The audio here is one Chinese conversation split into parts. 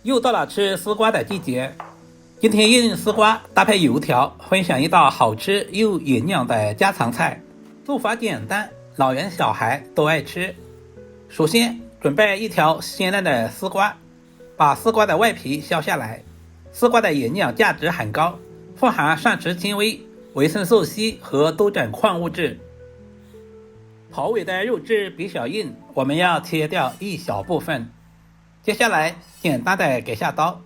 又到了吃絲瓜的季節，今天用絲瓜搭配油条，分享一道好吃又营養的家常菜。做法簡单，老人小孩都愛吃。首先準備一條鮮嫩的絲瓜，把絲瓜的外皮削下來。絲瓜的營養價值很高，富含膳食纖維、維生素 C 和多種礦物質。刨尾的肉質比較硬，我們要切掉一小部分。接下來簡單的給下刀，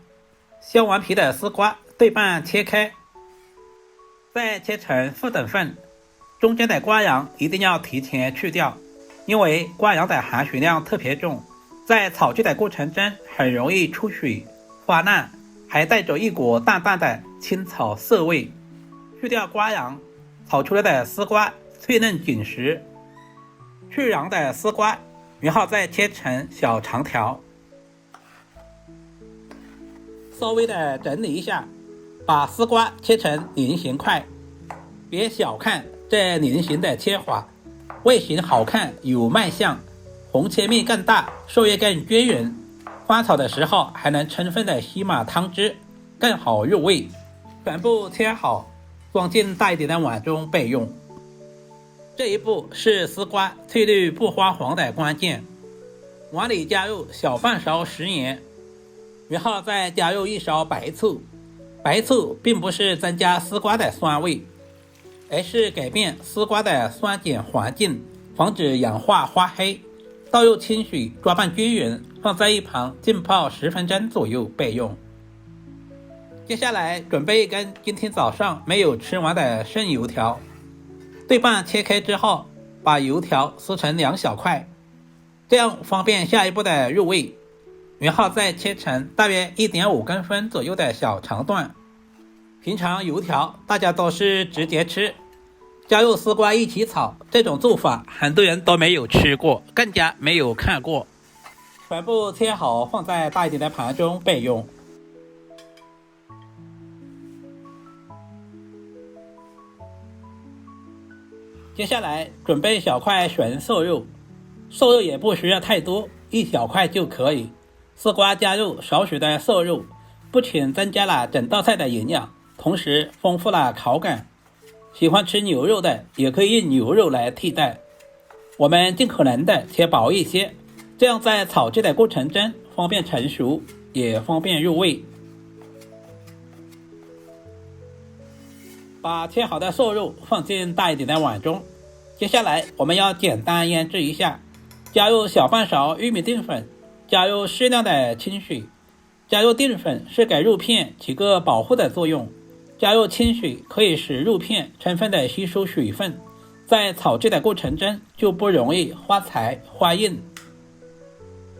削完皮的絲瓜對半切開，再切成4等份。中間的瓜瓤一定要提前去掉，因為瓜瓤的含水量特別重，在炒制的過程中很容易出水發爛，還帶着一股淡淡的青草澀味。去掉瓜瓤，炒出來的絲瓜脆嫩緊實。去瓤的絲瓜，然後再切成小長條。稍微的整理一下，把絲瓜切成菱形塊。別小看這菱形的切法，外形好看有賣相，紅切面更大，受熱更均勻，翻炒的時候還能充分的吸滿湯汁，更好入味。全部切好，装進大一點的碗中備用。這一步是絲瓜翠綠不發黃的關鍵。碗裡加入小半勺食鹽，然後再加入1勺白醋。白醋並不是增加絲瓜的酸味，而是改變絲瓜的酸鹼環境，防止氧化發黑。倒入清水抓拌均勻，放在一旁浸泡10分鐘左右備用。接下來準備一根今天早上沒有吃完的生油條，對半切開之後，把油條撕成2小塊，這樣方便下一步的入味。然後再切成大約1.5公分左右的小長段。平常油條大家都是直接吃，加入絲瓜一起炒，這種做法很多人都沒有吃過，更加沒有看過。全部切好放在大一點的盤中備用。接下來準備小塊純瘦肉，瘦肉也不需要太多，1小塊就可以。絲瓜加入少許的瘦肉，不僅增加了整道菜的營養，同時豐富了口感。喜歡吃牛肉的也可以用牛肉來替代。我們盡可能的切薄一些，這樣在炒制的過程中方便成熟，也方便入味。把切好的瘦肉放进大一點的碗中。接下來我們要簡單醃制一下，加入小半勺玉米澱粉，加入適量的清水。加入澱粉是給肉片起個保護的作用，加入清水可以使肉片充分的吸收水分，在炒制的过程中就不容易发柴发硬。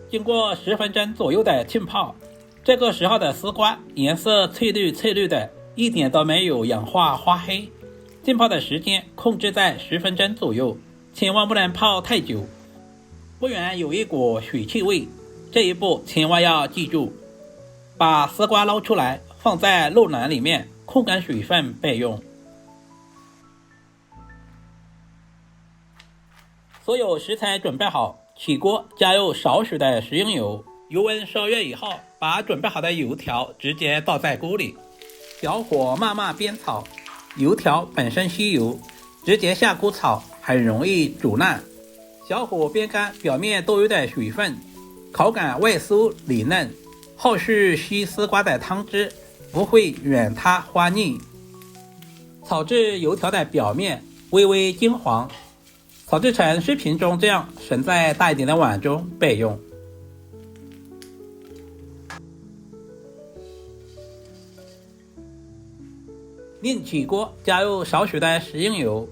经過10分鐘左右的浸泡，這個時候的絲瓜顏色翠綠的，一點都沒有氧化發黑。浸泡的時間控制在10分鐘左右，千萬不能泡太久，不然有一股水汽味。這一步千萬要記住。把絲瓜撈出來，放在肉籃裡面控乾水分備用。所有食材準備好，起鍋加入少許的食用油，油溫燒熱以後，把準備好的油條直接倒在鍋裡，小火慢慢煸炒。油條本身吸油，直接下鍋炒很容易煮爛。小火煸乾表面多餘的水分，口感外酥裡嫩，後續吸絲瓜的湯汁，不會軟塌花膩。炒至油條的表面微微金黃，炒制成視頻中這樣，盛在大一點的碗中備用。另起鍋加入少許的食用油，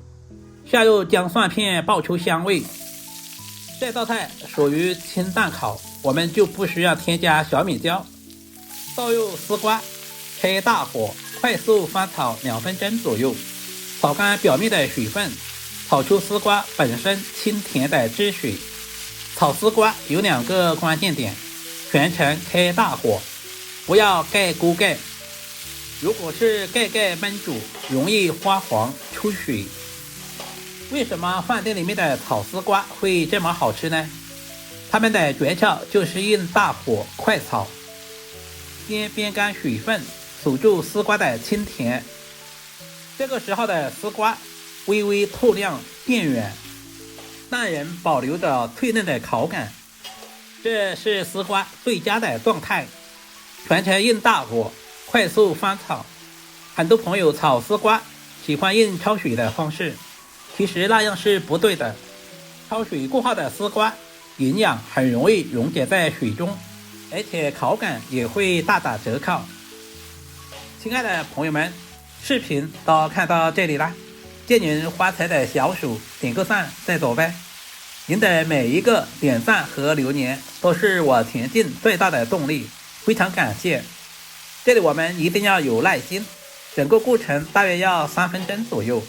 下入薑蒜片爆出香味。這道菜屬於清淡烤，我們就不需要添加小米椒。倒入絲瓜，開大火快速翻炒2分鐘左右，炒乾表面的水分，炒出絲瓜本身清甜的汁水。炒絲瓜有2個關鍵點，全程開大火，不要蓋鍋蓋。如果是蓋蓋燜煮，容易發黃出水。為什麼飯店裡面的炒絲瓜會這麼好吃呢？他們的訣竅就是用大火快炒。先煸乾水分，鎖住絲瓜的清甜。這個時候的絲瓜微微透亮變軟，但仍保留着脆嫩的口感，這是絲瓜最佳的狀態。全程用大火快速翻炒。很多朋友炒絲瓜喜歡用焯水的方式，其實那樣是不對的。焯水過後的絲瓜營養很容易溶解在水中，而且口感也會大打折扣。親愛的朋友們，視頻都看到這裡了，借您發財的小手點個讚再走唄。您的每一個點讚和留言都是我前進最大的動力，非常感謝。這裡我們一定要有耐心，整個過程大約要3分鐘左右，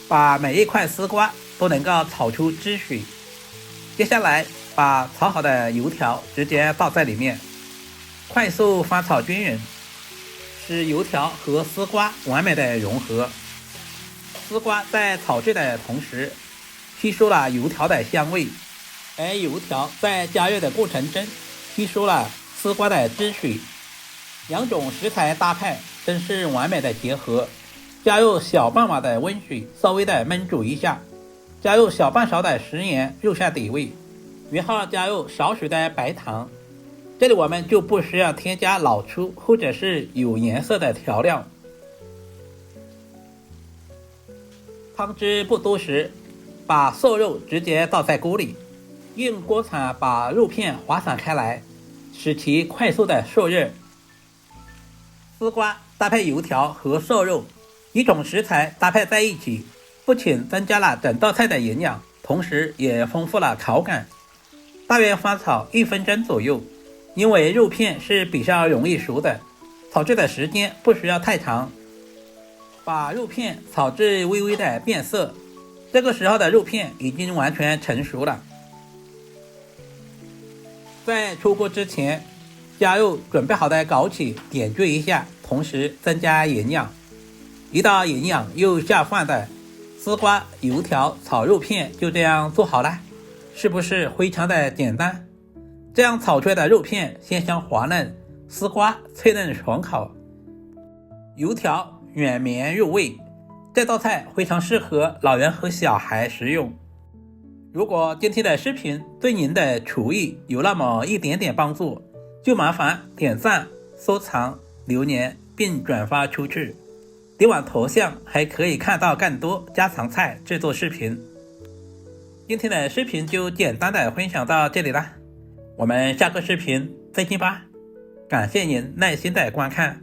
把每一塊絲瓜都能夠炒出汁水。接下來把炒好的油條直接倒在裡面，快速翻炒均勻，使油條和絲瓜完美的融合。絲瓜在炒制的同時吸收了油條的香味，而油條在加熱的過程中吸收了絲瓜的汁水。兩種食材搭配真是完美的結合。加入小半碗的温水，稍微的燜煮一下，加入小半勺的食鹽入下底味，然後加入少許的白糖。這裡我們就不需要添加老抽或者是有顏色的調料。湯汁不多時，把瘦肉直接倒在鍋裡，用鍋鏟把肉片滑散開來，使其快速的受熱。絲瓜搭配油條和瘦肉，一種食材搭配在一起，不僅增加了整道菜的營養，同時也豐富了口感。大約翻炒1分鐘左右，因為肉片是比較容易熟的，炒制的時間不需要太長。把肉片炒至微微的變色，這個時候的肉片已經完全成熟了。在出鍋之前，加入準備好的枸杞點綴一下，同時增加營養。一道營養又下飯的絲瓜油條炒肉片就這樣做好了，是不是非常的簡單？這樣炒出來的肉片鮮香滑嫩，絲瓜脆嫩爽口，油條軟綿入味。這道菜非常適合老人和小孩食用。如果今天的視頻對您的廚藝有那麼一點點幫助，就麻煩點讚、收藏、留言並轉發出去。點完頭像還可以看到更多家常菜製作視頻。今天的視頻就簡單的分享到這裡了，我們下個視頻再見吧。感謝您耐心的觀看。